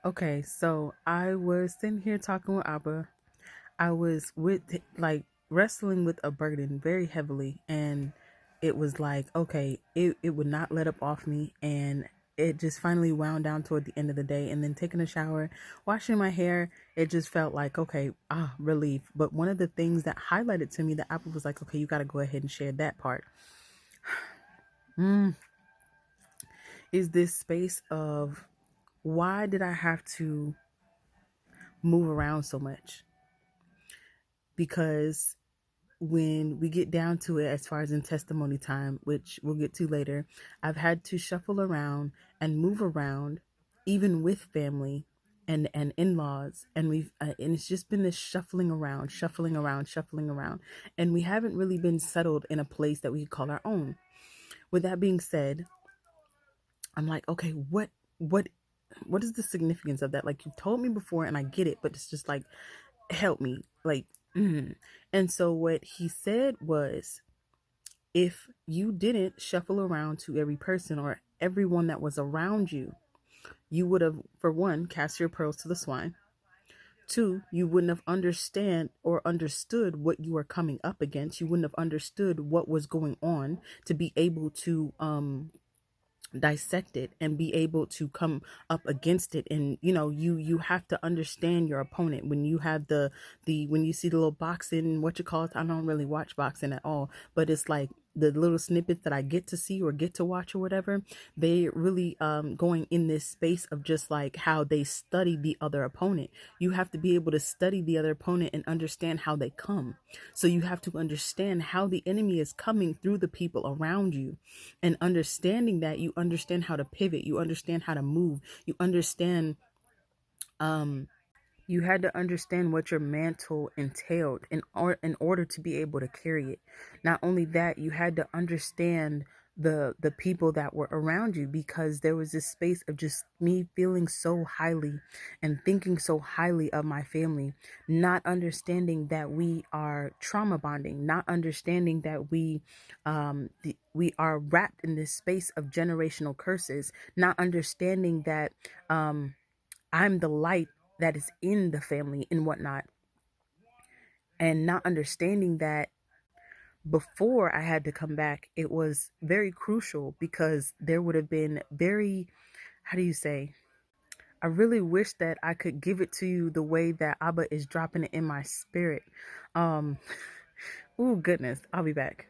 Okay, so I was sitting here talking with Abba. I was wrestling with a burden very heavily, and it was like, okay, it would not let up off me, and it just finally wound down toward the end of the day. And then taking a shower, washing my hair, it just felt like, okay, relief. But one of the things that highlighted to me that Apple was like, okay, you got to go ahead and share that part. Is this space of why did I have to move around so much? Because when we get down to it, as far as in testimony time, which we'll get to later, I've had to shuffle around and move around, even with family and in-laws, and and it's just been this shuffling around, and we haven't really been settled in a place that we could call our own. With that being said, I'm like, okay, what what is the significance of that? Like, you've told me before and I get it, but it's just like, help me, like. And so what he said was, if you didn't shuffle around to every person or everyone that was around you, you would have, for one, cast your pearls to the swine. Two, you wouldn't have understood what you were coming up against. You wouldn't have understood what was going on to be able to dissect it and be able to come up against it. And you have to understand your opponent. When you have the when you see the little boxing, what you call it, I don't really watch boxing at all, but it's like the little snippets that I get to see or get to watch or whatever, they really going in this space of just like how they study the other opponent. You have to be able to study the other opponent and understand how they come. So you have to understand how the enemy is coming through the people around you, and understanding that, you understand how to pivot, you understand how to move, you understand um you had to understand what your mantle entailed in order to be able to carry it. Not only that, you had to understand the people that were around you, because there was this space of just me feeling so highly and thinking so highly of my family, not understanding that we are trauma bonding, not understanding that we are wrapped in this space of generational curses, not understanding that I'm the light that is in the family and whatnot, and not understanding that before I had to come back, it was very crucial, because there would have been very, how do you say? I really wish that I could give it to you the way that Abba is dropping it in my spirit. Um, oh goodness, I'll be back.